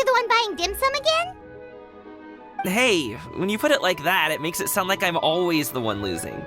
you're the one buying dim sum again? Hey, when you put it like that, it makes it sound like I'm always the one losing.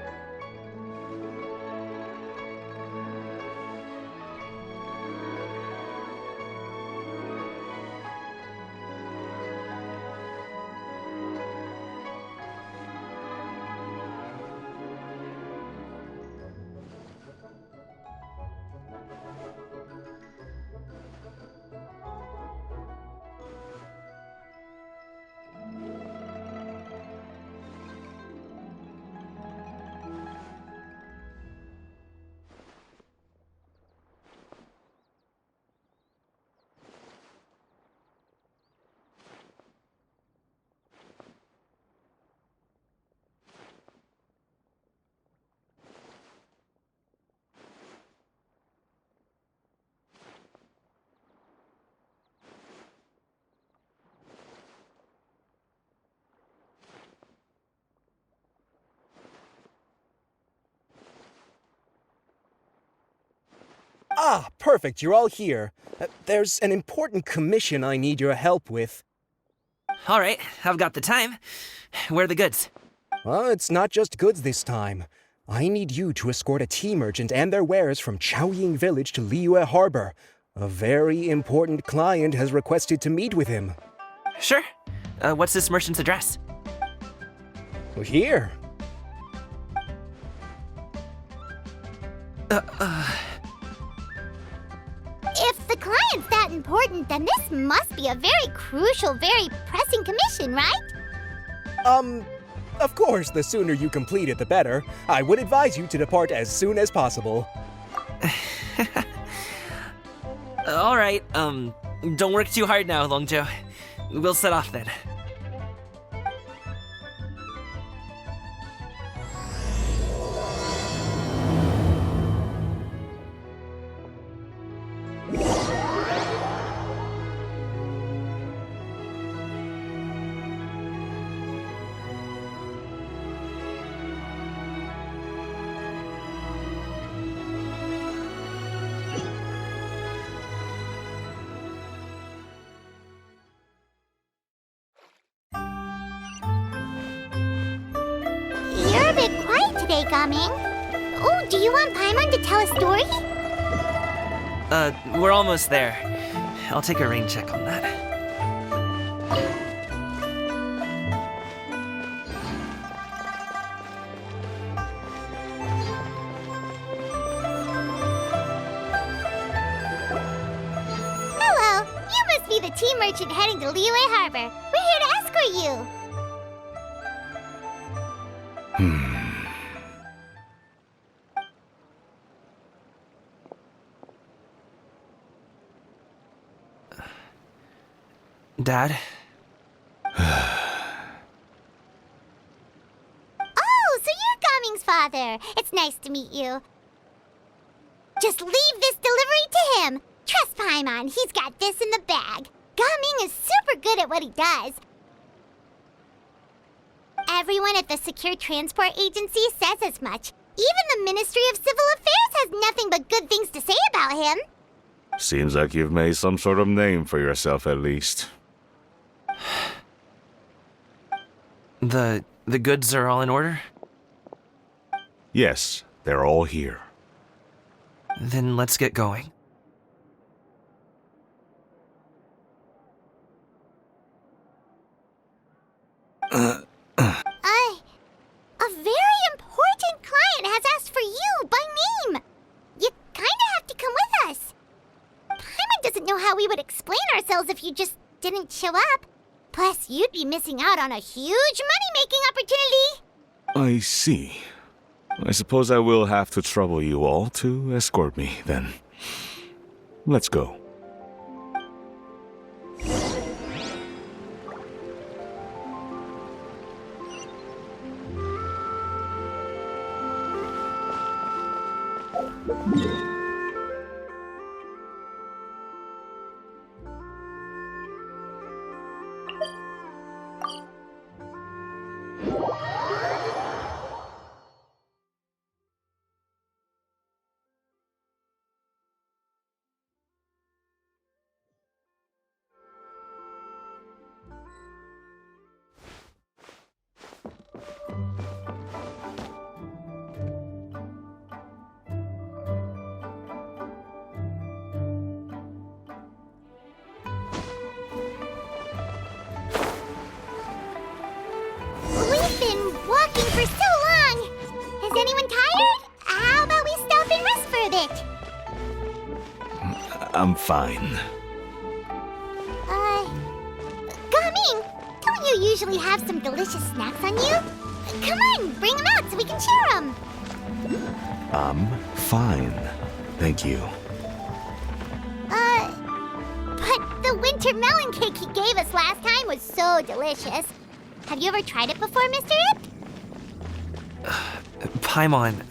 Ah, perfect, you're all here. There's an important commission I need your help with. Alright, I've got the time. Where are the goods? Well, it's not just goods this time. I need you to escort a tea merchant and their wares from Chaoying Village to Liyue Harbor. A very important client has requested to meet with him. Sure. What's this merchant's address? Here. If the client's that important, then this must be a very crucial, very pressing commission, right? Of course, the sooner you complete it, the better. I would advise you to depart as soon as possible. Alright, don't work too hard now, Longzhou. We'll set off then. You're a bit quiet today, Gaming. Oh, do you want Paimon to tell a story? We're almost there. I'll take a rain check on that. Hello, you must be the tea merchant heading to Liyue Harbor. We're here to escort you. Dad? Oh, so you're Gaming's father. It's nice to meet you. Just leave this delivery to him. Trust Paimon, he's got this in the bag. Gaming is super good at what he does. Everyone at the Secure Transport Agency says as much. Even the Ministry of Civil Affairs has nothing but good things to say about him. Seems like you've made some sort of name for yourself at least. The goods are all in order? Yes, they're all here. Then let's get going. A very important client has asked for you by name. You kinda have to come with us. Paimon doesn't know how we would explain ourselves if you just didn't show up. Plus, you'd be missing out on a huge money-making opportunity. I see. I suppose I will have to trouble you all to escort me, then. Let's go. I'm fine. Gaming, don't you usually have some delicious snacks on you? Come on, bring them out so we can share them. I'm fine. Thank you. But the winter melon cake he gave us last time was so delicious. Have you ever tried it before, Mr. Ip? Paimon.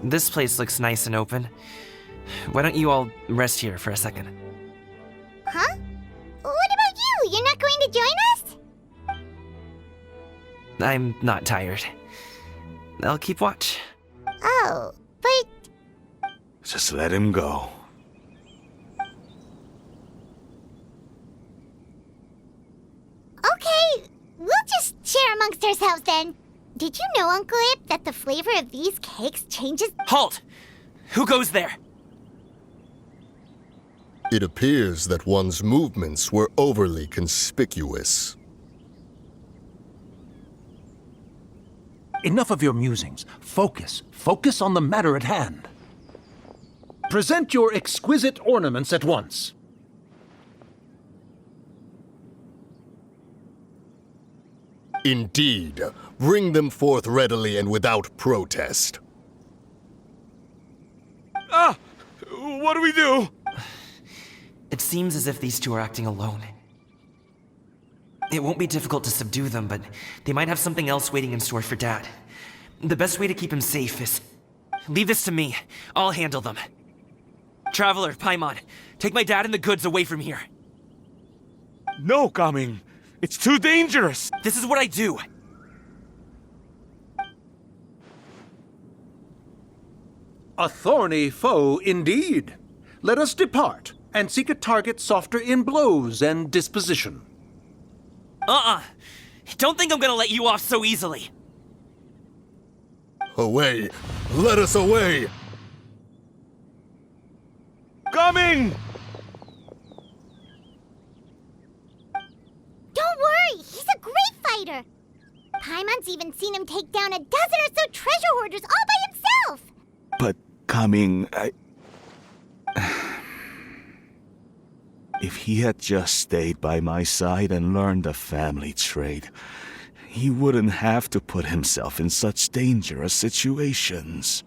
This place looks nice and open. Why don't you all rest here for a second? Huh? What about you? You're not going to join us? I'm not tired. I'll keep watch. Oh, but Just let him go. okay, we'll just share amongst ourselves then. Did you know, Uncle Ip, that the flavor of these cakes changes? Halt! Who goes there? It appears that one's movements were overly conspicuous. Enough of your musings. Focus. Focus on the matter at hand. Present your exquisite ornaments at once. Indeed, bring them forth readily and without protest. Ah! What do we do? It seems as if these two are acting alone. It won't be difficult to subdue them, but they might have something else waiting in store for Dad. The best way to keep him safe is... leave this to me. I'll handle them. Traveler, Paimon, take my dad and the goods away from here. No, Gaming. It's too dangerous. This is what I do. A thorny foe indeed. Let us depart and seek a target softer in blows and disposition. Don't think I'm gonna let you off so easily. Away! Let us away! Gaming! Don't worry, he's a great fighter. Paimon's even seen him take down a dozen or so treasure hoarders all by himself. But, Gaming, if he had just stayed by my side and learned the family trade, he wouldn't have to put himself in such dangerous situations.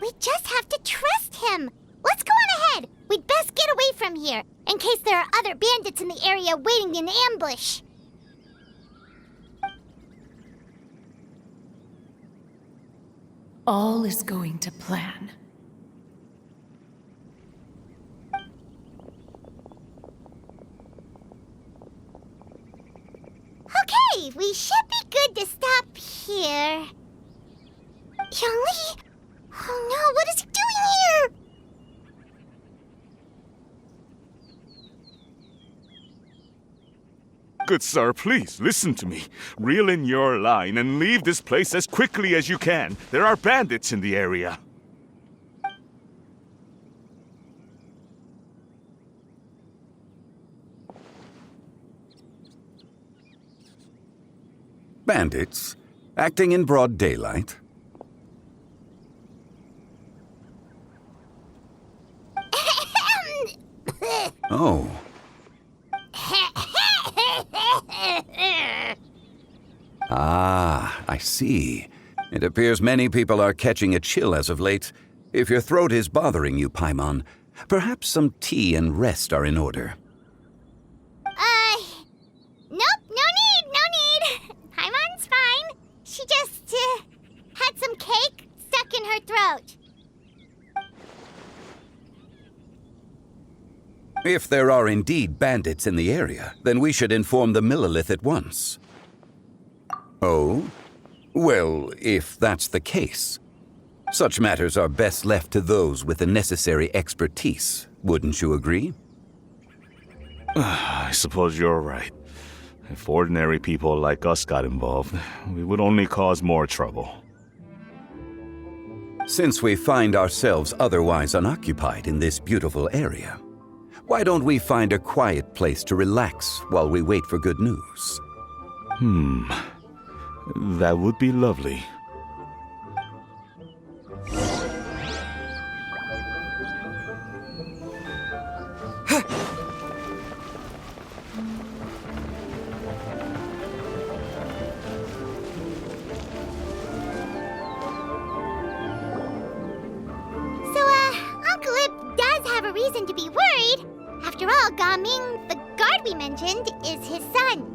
We just have to trust him. Let's go on ahead. We'd best get away from here, in case there are other bandits in the area waiting in ambush. All is going to plan. Okay, we should be good to stop here. Yongli? Oh no, what is he doing here? Good sir, please, listen to me. Reel in your line and leave this place as quickly as you can. There are bandits in the area. Bandits? Acting in broad daylight? Oh. Ah, I see. It appears many people are catching a chill as of late. If your throat is bothering you, Paimon, perhaps some tea and rest are in order. Nope, no need. Paimon's fine. She just, had some cake stuck in her throat. If there are indeed bandits in the area, then we should inform the Millilith at once. Oh? Well, if that's the case, such matters are best left to those with the necessary expertise, wouldn't you agree? I suppose you're right. If ordinary people like us got involved, we would only cause more trouble. Since we find ourselves otherwise unoccupied in this beautiful area, why don't we find a quiet place to relax while we wait for good news? That would be lovely. Uncle Ip does have a reason to be worried. After all, Gaming, the guard we mentioned, is his son.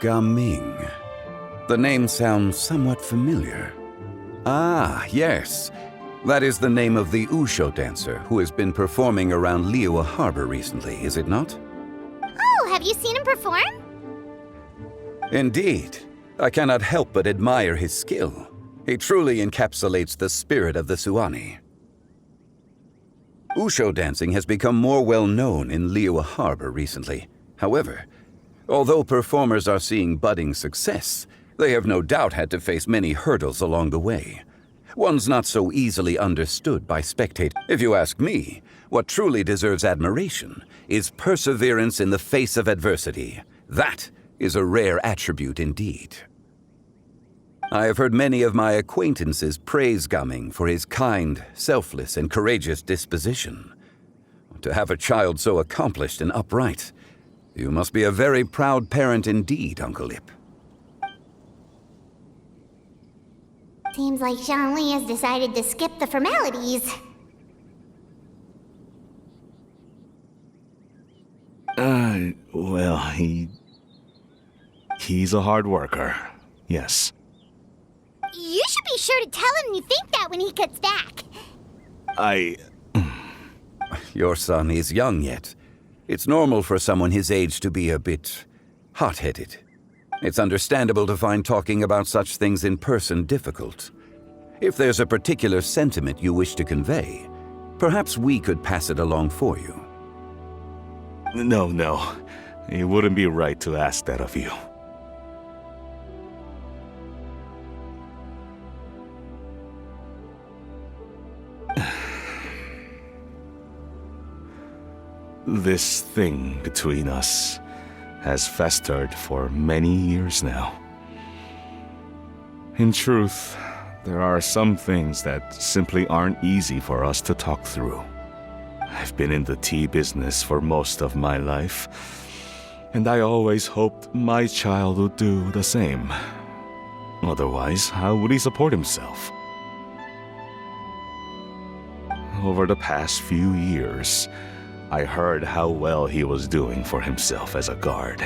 Gaming. The name sounds somewhat familiar. Ah, yes. That is the name of the Usho dancer who has been performing around Liyue Harbor recently, is it not? Oh, have you seen him perform? Indeed. I cannot help but admire his skill. He truly encapsulates the spirit of the Suani. Usho dancing has become more well known in Liyue Harbor recently. However, although performers are seeing budding success, they have no doubt had to face many hurdles along the way. One's not so easily understood by spectators. If you ask me, what truly deserves admiration is perseverance in the face of adversity. That is a rare attribute indeed. I have heard many of my acquaintances praise Gaming for his kind, selfless, and courageous disposition. To have a child so accomplished and upright, you must be a very proud parent indeed, Uncle Ip. Seems like Zhongli has decided to skip the formalities. Well, he's a hard worker. Yes. You should be sure to tell him you think that when he gets back. Your son is young yet. It's normal for someone his age to be a bit hot-headed. It's understandable to find talking about such things in person difficult. If there's a particular sentiment you wish to convey, perhaps we could pass it along for you. No. It wouldn't be right to ask that of you. This thing between us has festered for many years now. In truth, there are some things that simply aren't easy for us to talk through. I've been in the tea business for most of my life, and I always hoped my child would do the same. Otherwise, how would he support himself? Over the past few years, I heard how well he was doing for himself as a guard.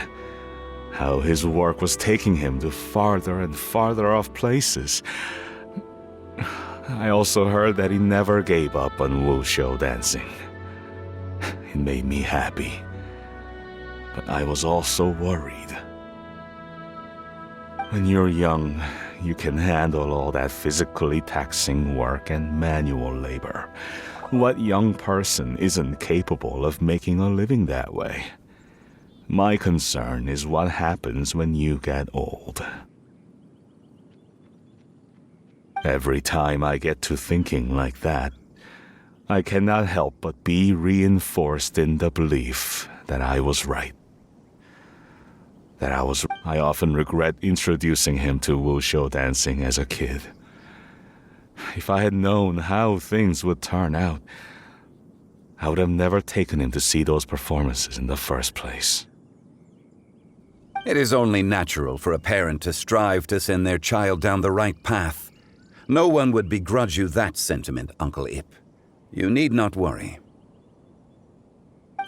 How his work was taking him to farther and farther off places. I also heard that he never gave up on wushou dancing. It made me happy. But I was also worried. When you're young, you can handle all that physically taxing work and manual labor. What young person isn't capable of making a living that way? My concern is what happens when you get old. Every time I get to thinking like that, I cannot help but be reinforced in the belief that I was right. I often regret introducing him to wushou dancing as a kid. If I had known how things would turn out, I would have never taken him to see those performances in the first place. It is only natural for a parent to strive to send their child down the right path. No one would begrudge you that sentiment, Uncle Ip. You need not worry.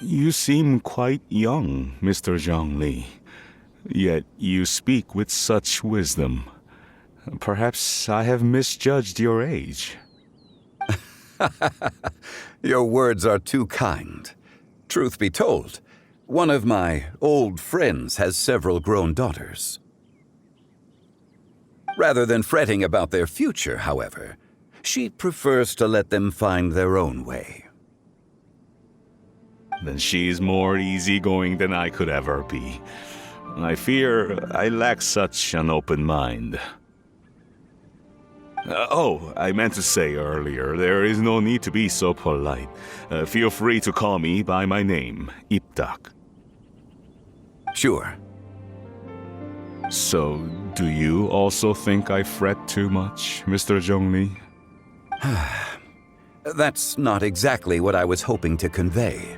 You seem quite young, Mr. Zhongli. Yet you speak with such wisdom. Perhaps I have misjudged your age. Your words are too kind. Truth be told, one of my old friends has several grown daughters. Rather than fretting about their future, however, she prefers to let them find their own way. then she's more easygoing than I could ever be. I fear I lack such an open mind. I meant to say earlier, there is no need to be so polite. Feel free to call me by my name, Iptak. Sure. So, do you also think I fret too much, Mr. Zhongli? That's not exactly what I was hoping to convey.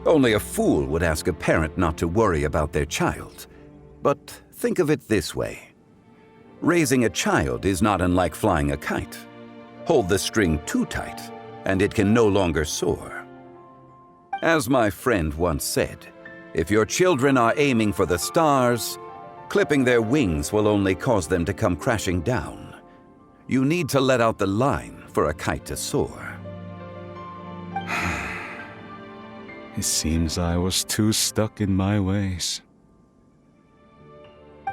Only a fool would ask a parent not to worry about their child. But think of it this way. Raising a child is not unlike flying a kite. Hold the string too tight, and it can no longer soar. As my friend once said, if your children are aiming for the stars, clipping their wings will only cause them to come crashing down. You need to let out the line for a kite to soar. It seems I was too stuck in my ways.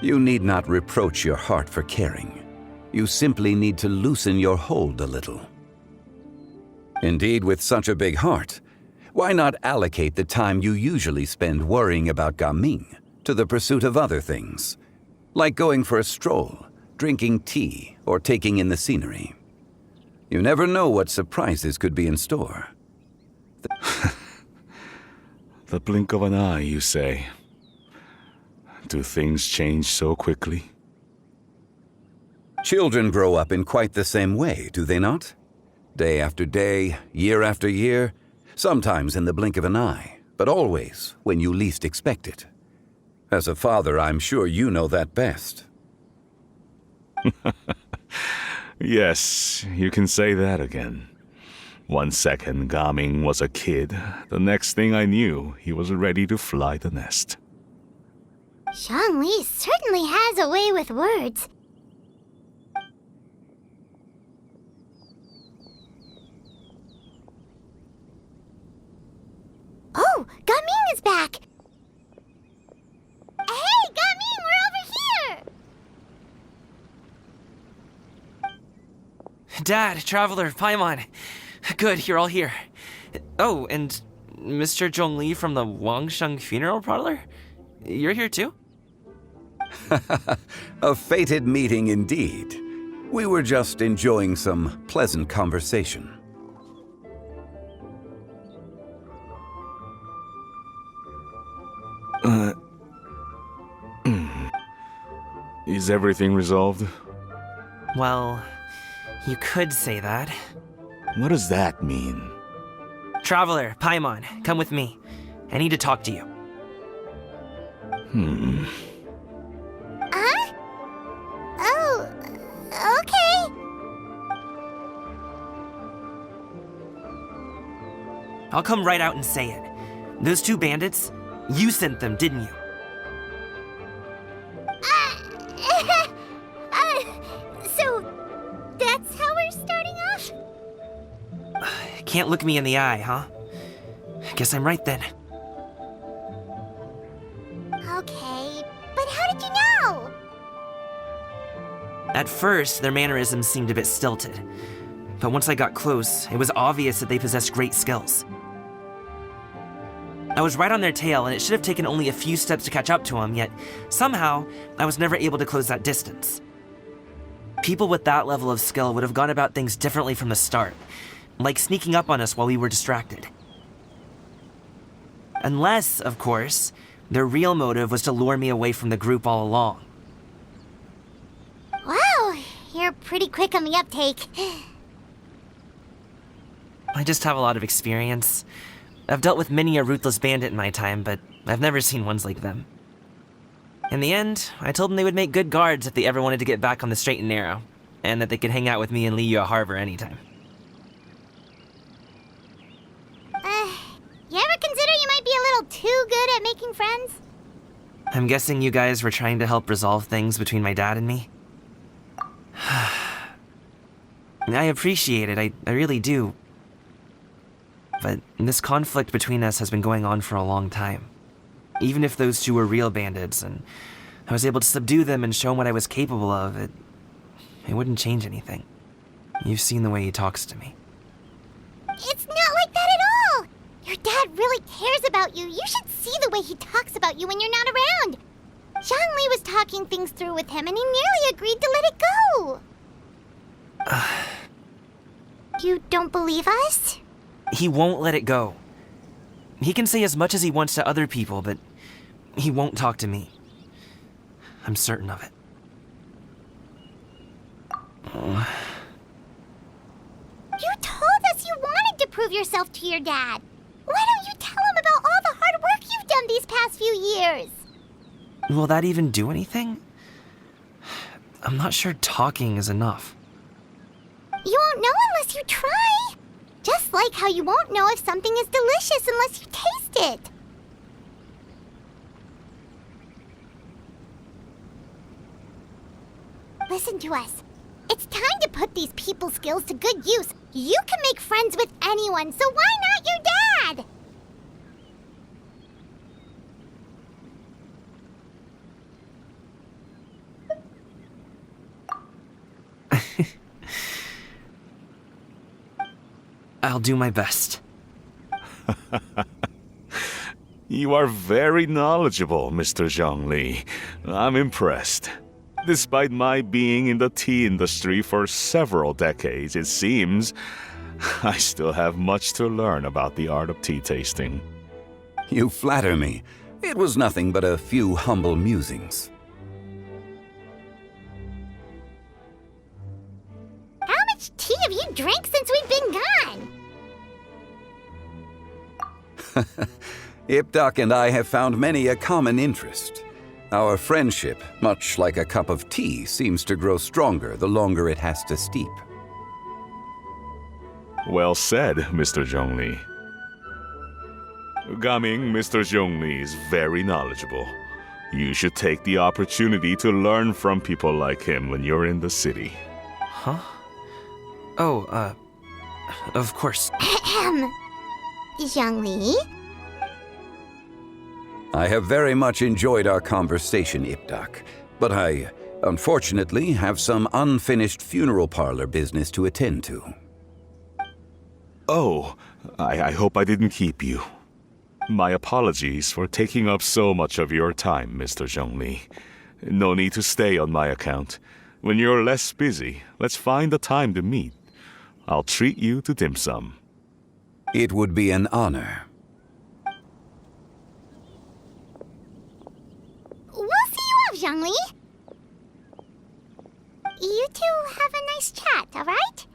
You need not reproach your heart for caring. You simply need to loosen your hold a little. Indeed, with such a big heart, why not allocate the time you usually spend worrying about Gaming to the pursuit of other things, like going for a stroll, drinking tea, or taking in the scenery? You never know what surprises could be in store. The blink of an eye, you say. Do things change so quickly? Children grow up in quite the same way, do they not? Day after day, year after year, sometimes in the blink of an eye, but always when you least expect it. As a father, I'm sure you know that best. Yes, you can say that again. 1 second, Gaming was a kid. The next thing I knew, he was ready to fly the nest. Zhongli certainly has a way with words. Oh, Gaming is back! Hey, Gaming, we're over here! Dad, Traveler, Paimon. Good, you're all here. Oh, and Mr. Zhongli from the Wangsheng Funeral Parlor? You're here too? A fated meeting indeed. We were just enjoying some pleasant conversation. Is everything resolved? Well, you could say that. What does that mean? Traveler, Paimon, come with me. I need to talk to you. Huh? Oh, okay. I'll come right out and say it. Those two bandits, you sent them, didn't you? So that's how we're starting off? Can't look me in the eye, huh? Guess I'm right then. Okay, but how did you know? At first, their mannerisms seemed a bit stilted. But once I got close, it was obvious that they possessed great skills. I was right on their tail, and it should have taken only a few steps to catch up to them, yet somehow, I was never able to close that distance. People with that level of skill would have gone about things differently from the start, like sneaking up on us while we were distracted. Unless, of course, their real motive was to lure me away from the group all along. Wow, you're pretty quick on the uptake. I just have a lot of experience. I've dealt with many a ruthless bandit in my time, but I've never seen ones like them. In the end, I told them they would make good guards if they ever wanted to get back on the straight and narrow, and that they could hang out with me in Liyue Harbor anytime. You ever consider you might be a little too good at making friends? I'm guessing you guys were trying to help resolve things between my dad and me? I appreciate it, I really do. But this conflict between us has been going on for a long time. Even if those two were real bandits, and I was able to subdue them and show him what I was capable of, it wouldn't change anything. You've seen the way he talks to me. It's not like that at all! Your dad really cares about you. You should see the way he talks about you when you're not around. Zhongli was talking things through with him, and he nearly agreed to let it go. You don't believe us? He won't let it go. He can say as much as he wants to other people, but he won't talk to me. I'm certain of it. You told us you wanted to prove yourself to your dad. Why don't you tell him about all the hard work you've done these past few years? Will that even do anything? I'm not sure talking is enough. You won't know unless you try. Just like how you won't know if something is delicious unless you taste it. Listen to us. It's time to put these people skills to good use. You can make friends with anyone, so why not your dad? I'll do my best. You are very knowledgeable, Mr. Zhongli. I'm impressed. Despite my being in the tea industry for several decades, it seems I still have much to learn about the art of tea tasting. You flatter me. It was nothing but a few humble musings. How much tea have you drank since we've been gone? Ipdak and I have found many a common interest. Our friendship, much like a cup of tea, seems to grow stronger the longer it has to steep. Well said, Mr. Zhongli. Gaming, Mr. Zhongli is very knowledgeable. You should take the opportunity to learn from people like him when you're in the city. Huh? Oh, of course. Zhongli? I have very much enjoyed our conversation, Ipdak, but I, unfortunately, have some unfinished funeral parlor business to attend to. Oh, I hope I didn't keep you. My apologies for taking up so much of your time, Mr. Zhongli. No need to stay on my account. When you're less busy, let's find a time to meet. I'll treat you to dim sum. It would be an honor. We'll see you off, Zhongli. You two have a nice chat, all right?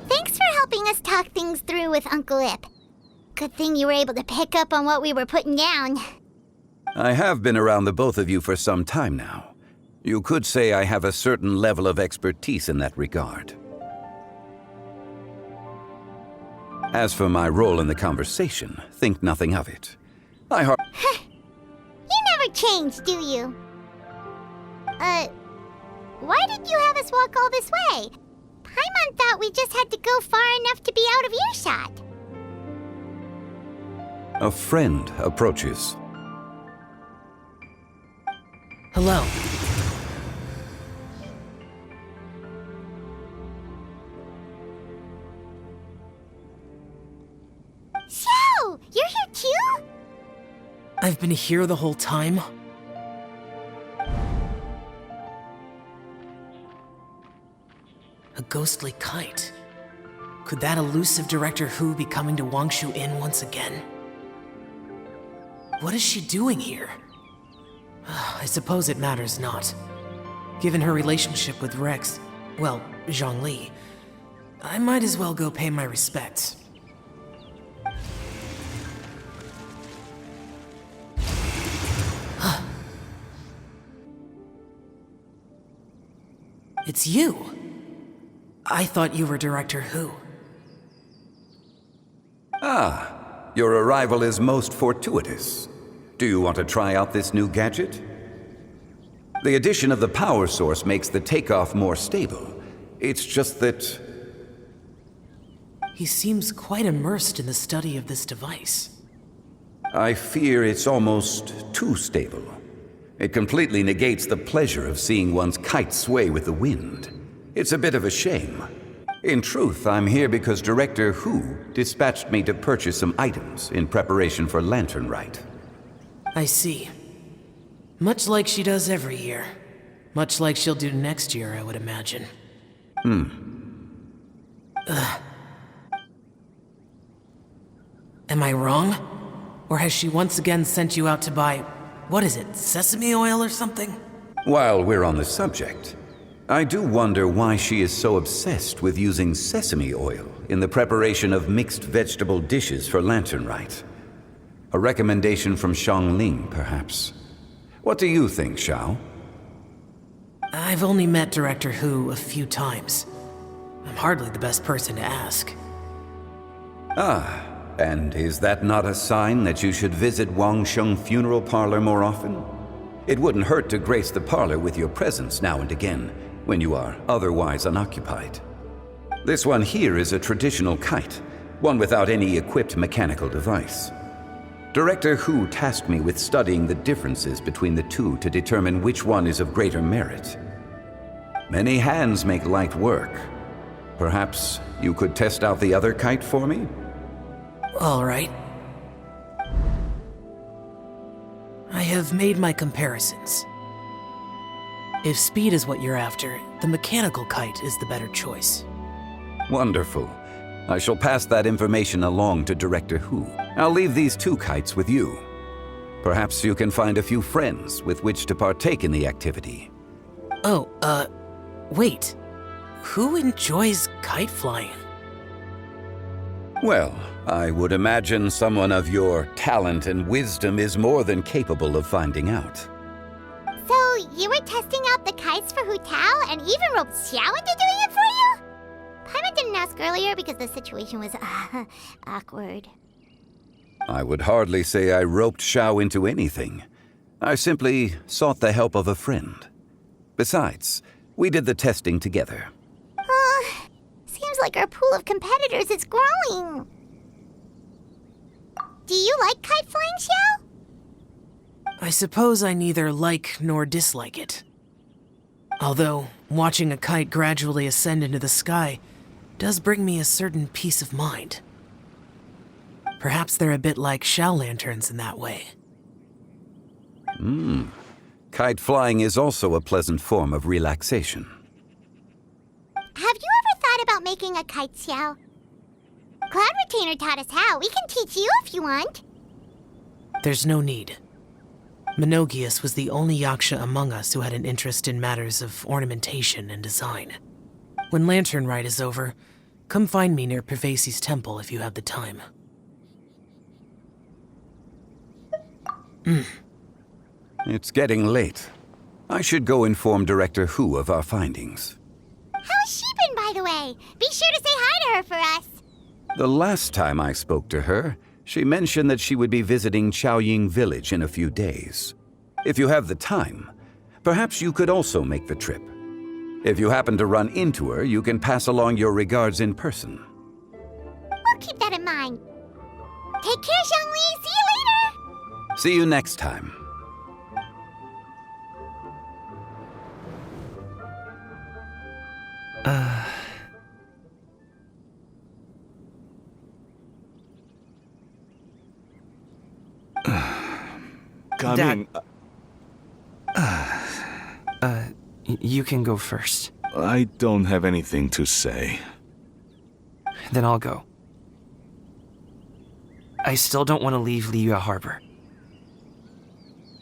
Thanks for helping us talk things through with Uncle Ip. Good thing you were able to pick up on what we were putting down. I have been around the both of you for some time now. You could say I have a certain level of expertise in that regard. As for my role in the conversation, think nothing of it. You never change, do you? Why did you have us walk all this way? Paimon thought we just had to go far enough to be out of earshot. A friend approaches. Hello. Xiao! You're here too? I've been here the whole time? A ghostly kite. Could that elusive Director Hu be coming to Wangshu Inn once again? What is she doing here? I suppose it matters not. Given her relationship with Rex, well, Zhongli, I might as well go pay my respects. It's you! I thought you were Director Hu. Ah, your arrival is most fortuitous. Do you want to try out this new gadget? The addition of the power source makes the takeoff more stable. It's just that... He seems quite immersed in the study of this device. I fear it's almost too stable. It completely negates the pleasure of seeing one's kite sway with the wind. It's a bit of a shame. In truth, I'm here because Director Hu dispatched me to purchase some items in preparation for Lantern Rite. I see. Much like she does every year. Much like she'll do next year, I would imagine. Am I wrong? Or has she once again sent you out to buy, what is it, sesame oil or something? While we're on the subject, I do wonder why she is so obsessed with using sesame oil in the preparation of mixed vegetable dishes for Lantern Rite. A recommendation from Xiangling, perhaps. What do you think, Xiao? I've only met Director Hu a few times. I'm hardly the best person to ask. And is that not a sign that you should visit Wangsheng Funeral Parlor more often? It wouldn't hurt to grace the parlor with your presence now and again, when you are otherwise unoccupied. This one here is a traditional kite, one without any equipped mechanical device. Director Hu tasked me with studying the differences between the two to determine which one is of greater merit. Many hands make light work. Perhaps you could test out the other kite for me? All right. I have made my comparisons. If speed is what you're after, the mechanical kite is the better choice. Wonderful. I shall pass that information along to Director Hu. I'll leave these two kites with you. Perhaps you can find a few friends with which to partake in the activity. Oh, wait. Who enjoys kite flying? Well, I would imagine someone of your talent and wisdom is more than capable of finding out. So, you were testing out the kites for Hu Tao and even roped Xiao into doing it for you? Paimon didn't ask earlier because the situation was, awkward. I would hardly say I roped Xiao into anything. I simply sought the help of a friend. Besides, we did the testing together. Seems like our pool of competitors is growing. Do you like kite flying, Xiao? I suppose I neither like nor dislike it. Although, watching a kite gradually ascend into the sky does bring me a certain peace of mind. Perhaps they're a bit like shell lanterns in that way. Kite flying is also a pleasant form of relaxation. Have you ever thought about making a kite, Xiao? Cloud Retainer taught us how. We can teach you if you want. There's no need. Menogias was the only yaksha among us who had an interest in matters of ornamentation and design. When Lantern Rite is over, come find me near Pervasi's temple if you have the time. It's getting late. I should go inform Director Hu of our findings. How's she been, by the way? Be sure to say hi to her for us. The last time I spoke to her, she mentioned that she would be visiting Chaoying Village in a few days. If you have the time, perhaps you could also make the trip. If you happen to run into her, you can pass along your regards in person. We'll keep that in mind. Take care, Xiangli. See you later. See you next time. Coming. You can go first. I don't have anything to say. Then I'll go. I still don't want to leave Liyue Harbor.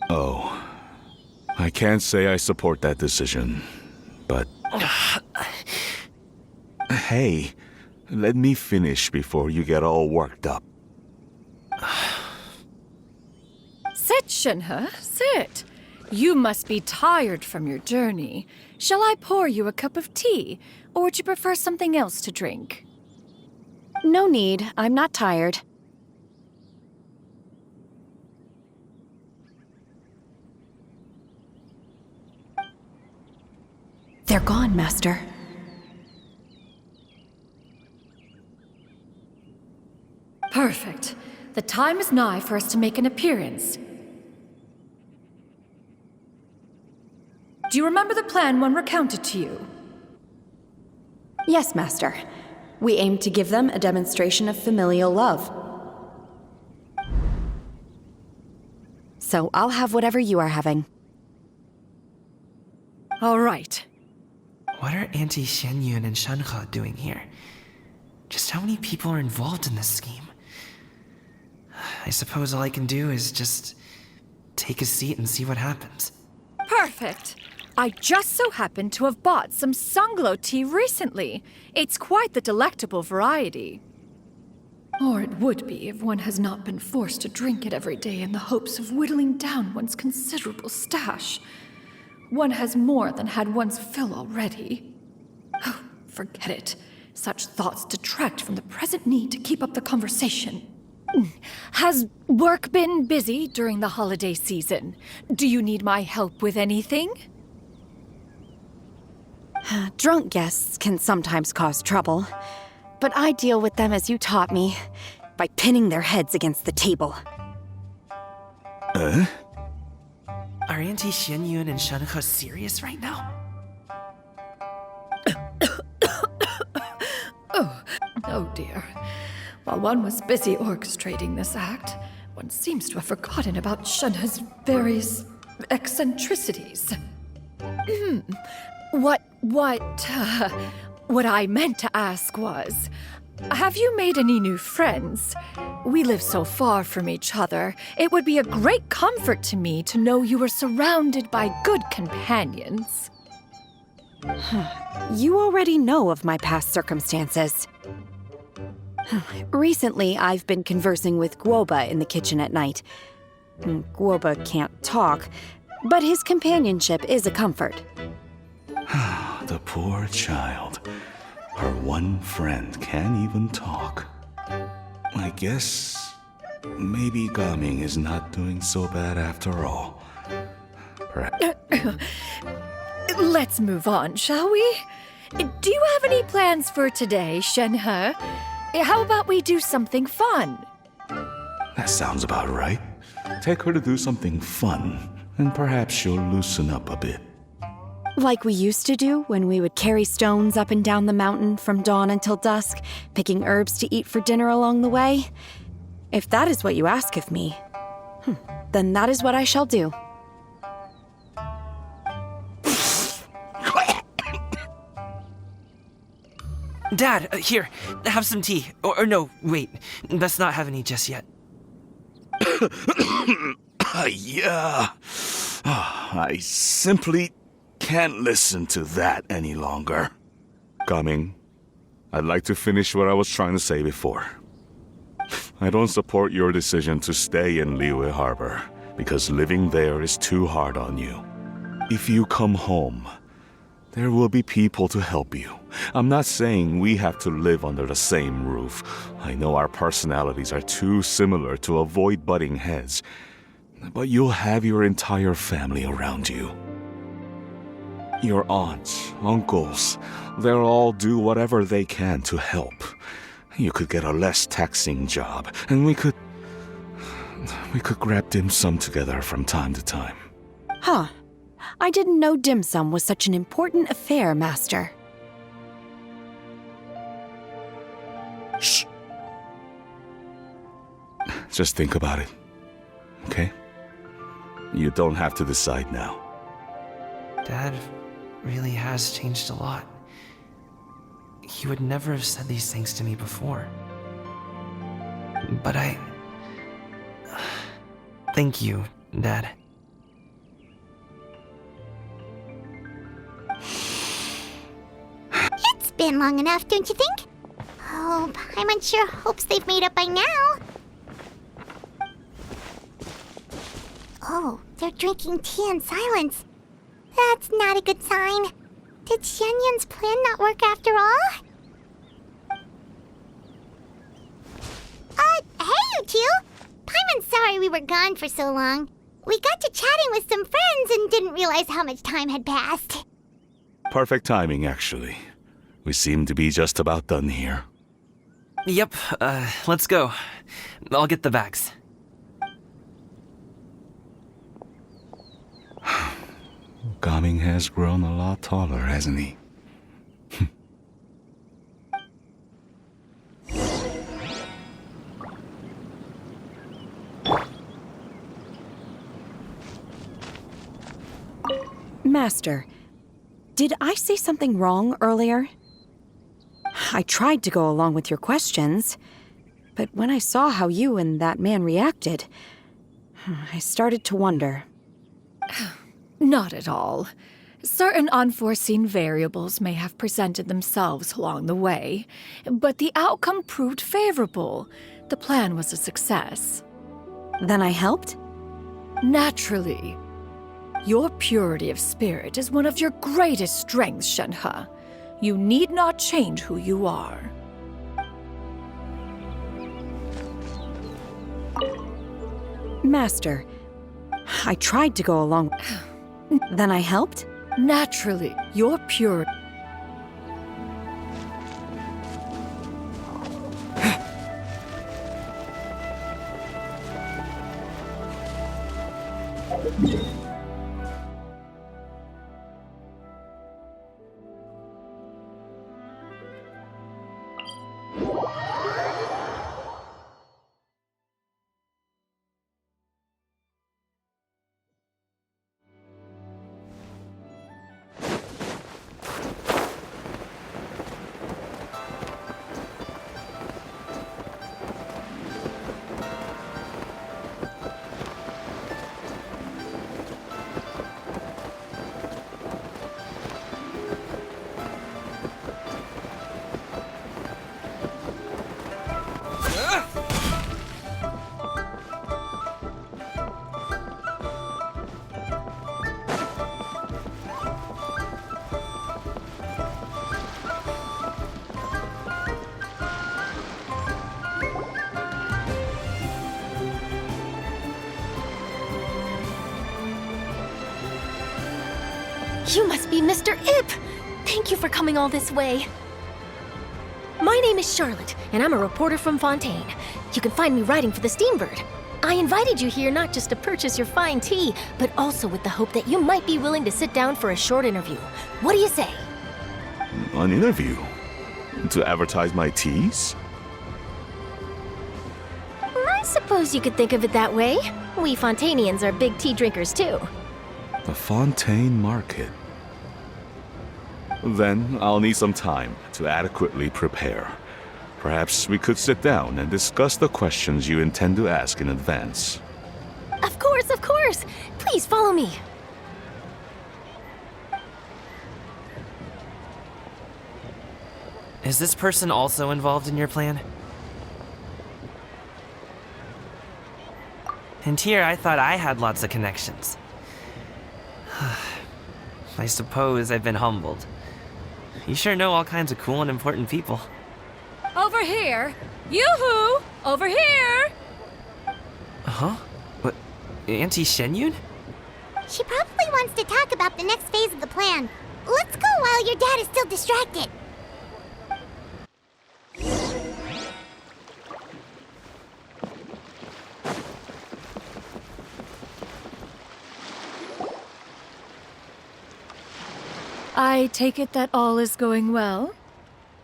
Oh. I can't say I support that decision, but... Hey, let me finish before you get all worked up. Sit, Shinhe, sit. You must be tired from your journey. Shall I pour you a cup of tea, or would you prefer something else to drink? No need. I'm not tired. They're gone, Master. Perfect. The time is nigh for us to make an appearance. Do you remember the plan when recounted to you? Yes, Master. We aim to give them a demonstration of familial love. So I'll have whatever you are having. All right. What are Auntie Xianyun and Shanhe doing here? Just how many people are involved in this scheme? I suppose all I can do is just take a seat and see what happens. Perfect. I just so happen to have bought some Sunglow tea recently. It's quite the delectable variety. Or it would be if one has not been forced to drink it every day in the hopes of whittling down one's considerable stash. One has more than had one's fill already. Oh, forget it. Such thoughts detract from the present need to keep up the conversation. Has work been busy during the holiday season? Do you need my help with anything? Drunk guests can sometimes cause trouble, but I deal with them as you taught me, by pinning their heads against the table. Are Auntie Xianyun and Shanhe serious right now? Oh dear. While one was busy orchestrating this act, one seems to have forgotten about Shanhe's various eccentricities. What I meant to ask was, have you made any new friends? We live so far from each other. It would be a great comfort to me to know you were surrounded by good companions. You already know of my past circumstances. Recently, I've been conversing with Guoba in the kitchen at night. Guoba can't talk, but his companionship is a comfort. The poor child. Her one friend can't even talk. I guess maybe Gaming is not doing so bad after all. Perhaps. Let's move on, shall we? Do you have any plans for today, Shanhe? How about we do something fun? That sounds about right. Take her to do something fun, and perhaps she'll loosen up a bit. Like we used to do when we would carry stones up and down the mountain from dawn until dusk, picking herbs to eat for dinner along the way? If that is what you ask of me, then that is what I shall do. Dad, here, have some tea. Or no, wait, let's not have any just yet. Yeah. I simply can't listen to that any longer. Gaming, I'd like to finish what I was trying to say before. I don't support your decision to stay in Liyue Harbor, because living there is too hard on you. If you come home, there will be people to help you. I'm not saying we have to live under the same roof. I know our personalities are too similar to avoid butting heads. But you'll have your entire family around you. Your aunts, uncles, they'll all do whatever they can to help. You could get a less taxing job, and we could grab dim sum together from time to time. Huh. I didn't know dim sum was such an important affair, Master. Shh. Just think about it, okay? You don't have to decide now. Dad really has changed a lot. He would never have said these things to me before. But thank you, Dad. It's been long enough, don't you think? Oh, Paimon sure hopes they've made up by now. Oh, they're drinking tea in silence. That's not a good sign. Did Xianyun's plan not work after all? you two. Paimon's sorry we were gone for so long. We got to chatting with some friends and didn't realize how much time had passed. Perfect timing, actually. We seem to be just about done here. Yep, let's go. I'll get the bags. Gaming has grown a lot taller, hasn't he? Master, did I say something wrong earlier? I tried to go along with your questions, but when I saw how you and that man reacted, I started to wonder. Not at all. Certain unforeseen variables may have presented themselves along the way, but the outcome proved favorable. The plan was a success. Then I helped? Naturally. Your purity of spirit is one of your greatest strengths, Shenhe. You need not change who you are. Master, I tried to go along. Then I helped? Naturally, your purity. You must be Mr. Ip! Thank you for coming all this way. My name is Charlotte, and I'm a reporter from Fontaine. You can find me writing for the Steambird. I invited you here not just to purchase your fine tea, but also with the hope that you might be willing to sit down for a short interview. What do you say? An interview? To advertise my teas? I suppose you could think of it that way. We Fontainians are big tea drinkers, too. The Fontaine Market. Then I'll need some time to adequately prepare. Perhaps we could sit down and discuss the questions you intend to ask in advance. Of course, of course! Please follow me. Is this person also involved in your plan? And here I thought I had lots of connections. I suppose I've been humbled. You sure know all kinds of cool and important people. Over here! Yoo-hoo! Over here! Huh? What? Auntie Shenyun? She probably wants to talk about the next phase of the plan. Let's go while your dad is still distracted. I take it that all is going well?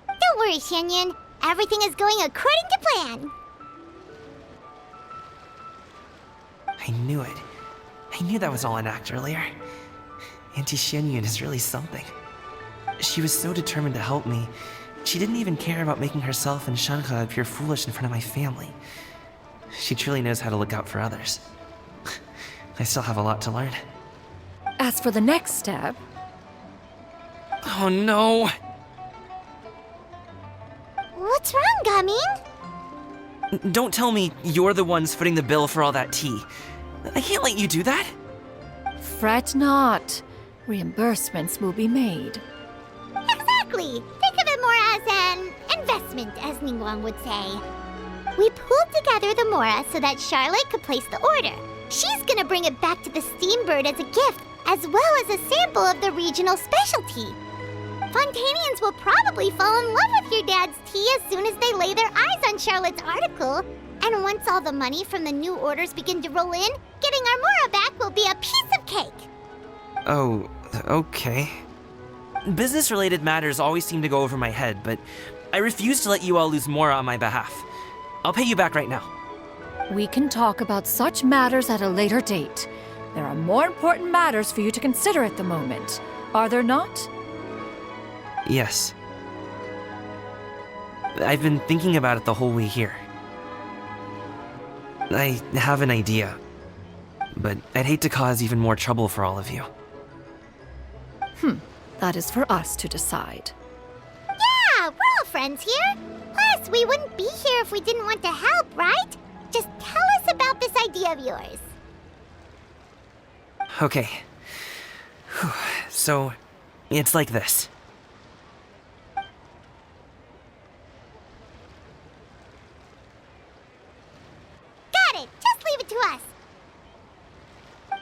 Don't worry, Shenyun. Everything is going according to plan. I knew it. I knew that was all an act earlier. Auntie Shenyun is really something. She was so determined to help me. She didn't even care about making herself and Shenhe appear foolish in front of my family. She truly knows how to look out for others. I still have a lot to learn. As for the next step... Oh no! What's wrong, Gaming? Don't tell me you're the ones footing the bill for all that tea. I can't let you do that. Fret not. Reimbursements will be made. Exactly. Think of it more as an investment, as Ningguang would say. We pooled together the Mora so that Charlotte could place the order. She's gonna bring it back to the Steambird as a gift, as well as a sample of the regional specialty. Fontanians will probably fall in love with your dad's tea as soon as they lay their eyes on Charlotte's article. And once all the money from the new orders begin to roll in, getting our Mora back will be a piece of cake. Oh, okay. Business-related matters always seem to go over my head, but I refuse to let you all lose Mora on my behalf. I'll pay you back right now. We can talk about such matters at a later date. There are more important matters for you to consider at the moment, are there not? Yes. I've been thinking about it the whole way here. I have an idea, but I'd hate to cause even more trouble for all of you. That is for us to decide. Yeah, we're all friends here. Plus, we wouldn't be here if we didn't want to help, right? Just tell us about this idea of yours. Okay. Whew. So, it's like this. Got it! Just leave it to us.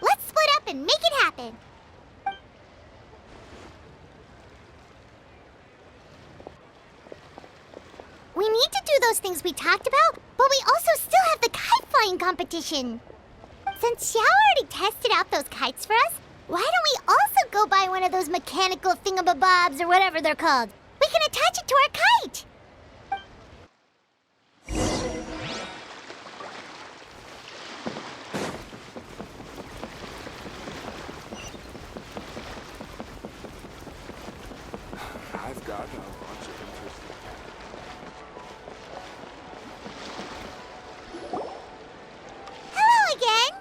Let's split up and make it happen. We need to do those things we talked about, but we also still have the kite flying competition. Since Xiao already tested out those kites for us, why don't we also go buy one of those mechanical thingamabobs or whatever they're called? We can attach it to our kite. I've got a bunch of interesting. Hello again.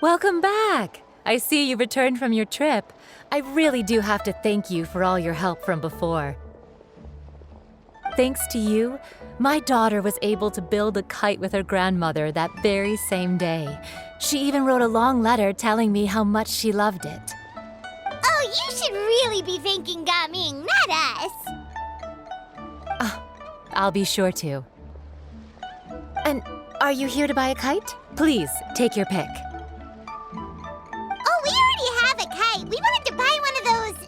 Welcome back! I see you returned from your trip. I really do have to thank you for all your help from before. Thanks to you, my daughter was able to build a kite with her grandmother that very same day. She even wrote a long letter telling me how much she loved it. Oh, you should really be thanking Gaming, not us. I'll be sure to. And are you here to buy a kite? Please, take your pick. Oh, we already have a kite. We wanted to buy one of those,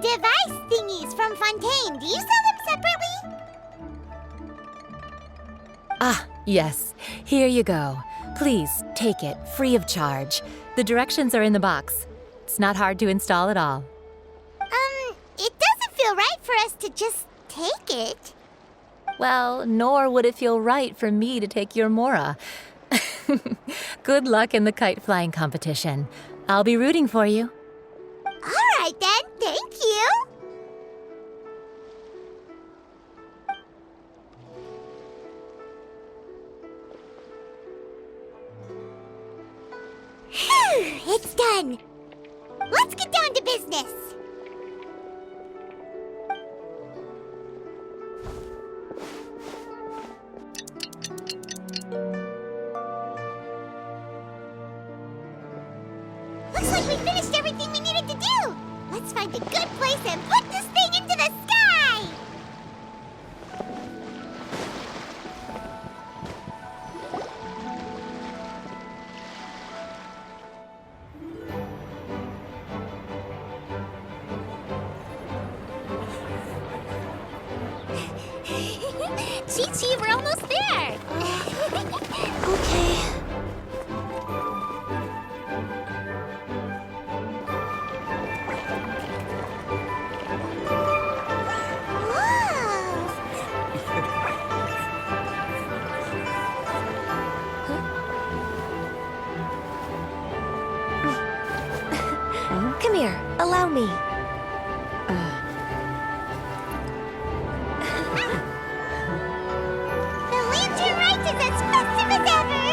device thingies from Fontaine. Do you sell them separately? Ah, yes. Here you go. Please, take it, free of charge. The directions are in the box. It's not hard to install at all. It doesn't feel right for us to just take it. Well, nor would it feel right for me to take your Mora. Good luck in the kite flying competition. I'll be rooting for you. All right then, thank you. Phew, it's done. Let's get down to business. Looks like we finished everything we needed to do. Let's find a good place and put this thing into the sky. Chi-Chi, we're almost there. Okay. Come here, allow me. The lantern rite is as festive as ever!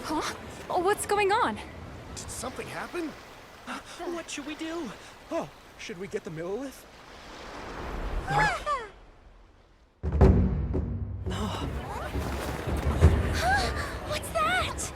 Huh? Oh, what's going on? Did something happen? What should we do? Oh, should we get the Millilith? What's that?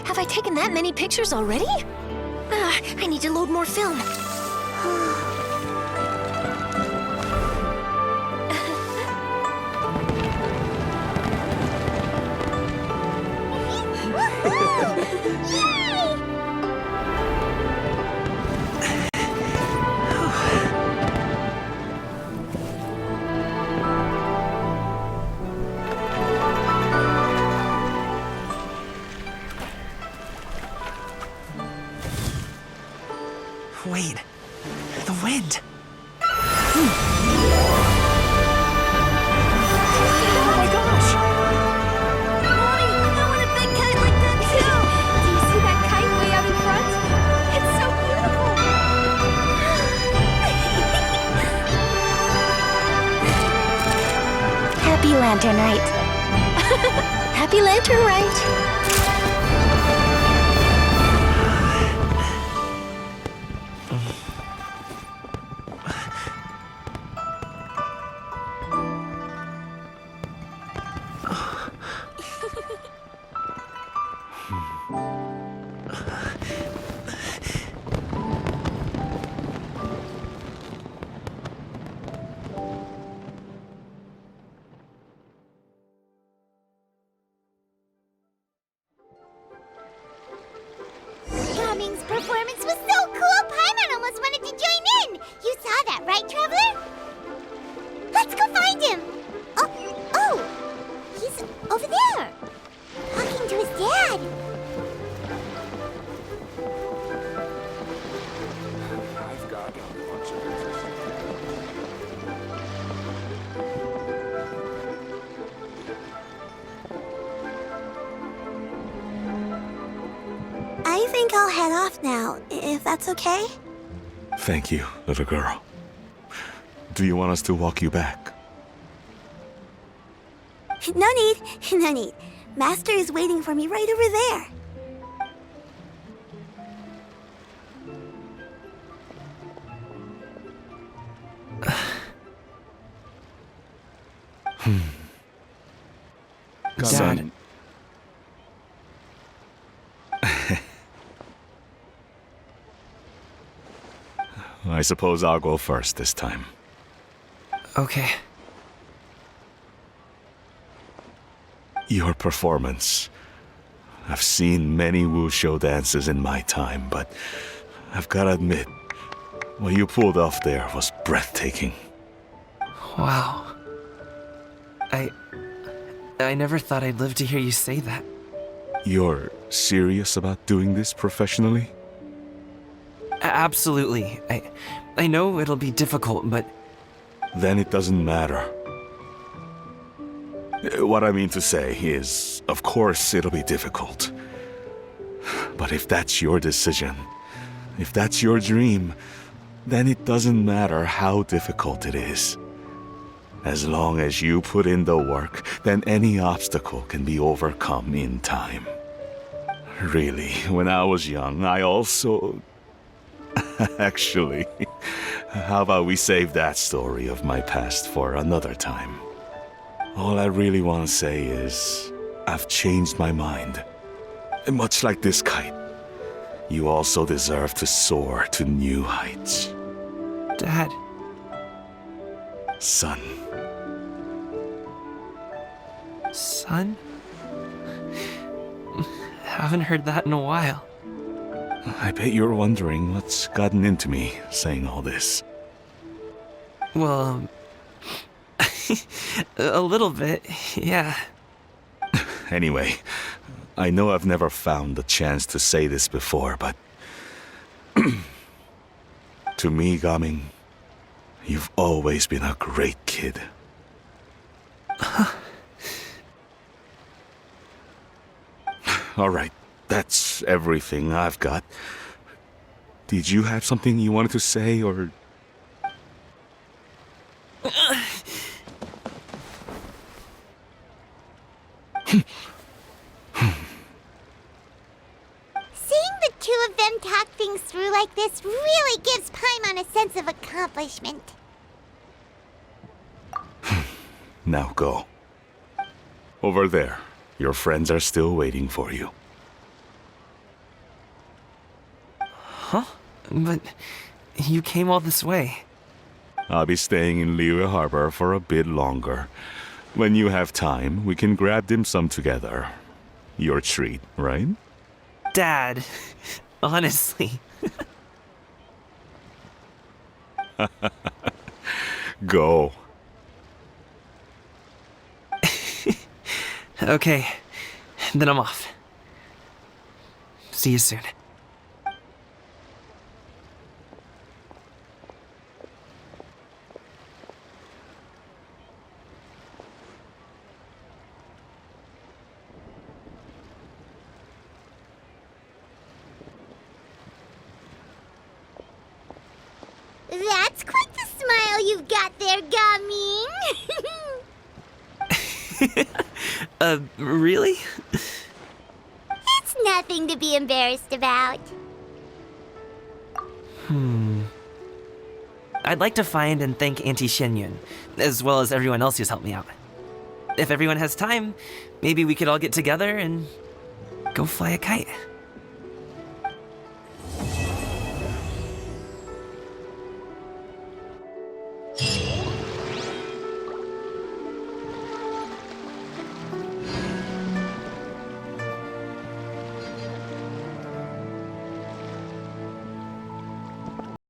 Have I taken that many pictures already? I need to load more film. Wait, the wind. Oh my gosh! Mommy, I want a big kite like that too! Do you see that kite way out in front? It's so beautiful! Happy Lantern Rite. Happy Lantern Rite. Gaming's performance was so cool, Paimon almost wanted to join in! You saw that, right, Traveler? Let's go find him! Oh! He's over there! Talking to his dad! I've got a bunch of I think I'll head off now, if that's okay? Thank you, little girl. Do you want us to walk you back? No need, no need. Master is waiting for me right over there. Dad. I suppose I'll go first this time. Okay. Your performance. I've seen many wushou dances in my time, but I've gotta admit, what you pulled off there was breathtaking. Wow. I never thought I'd live to hear you say that. You're serious about doing this professionally? Absolutely. I know it'll be difficult, but... Then it doesn't matter. What I mean to say is, of course it'll be difficult. But if that's your decision, if that's your dream, then it doesn't matter how difficult it is. As long as you put in the work, then any obstacle can be overcome in time. Really, when I was young, I also... Actually, how about we save that story of my past for another time? All I really want to say is, I've changed my mind. And much like this kite, you also deserve to soar to new heights. Dad. Son. Son? Haven't heard that in a while. I bet you're wondering what's gotten into me saying all this. Well, a little bit, yeah. Anyway, I know I've never found the chance to say this before, but... to me, Gaming, you've always been a great kid. All right, that's everything I've got. Did you have something you wanted to say, or... Seeing the two of them talk things through like this really gives Paimon a sense of accomplishment. Now go. Over there. Your friends are still waiting for you. Huh? But you came all this way. I'll be staying in Liyue Harbor for a bit longer. When you have time, we can grab dim sum together. Your treat, right? Dad, honestly. Go. Okay, then I'm off. See you soon. That's quite the smile you've got there, Gaming. Really? It's nothing to be embarrassed about. I'd like to find and thank Auntie Shenyun, as well as everyone else who's helped me out. If everyone has time, maybe we could all get together and go fly a kite.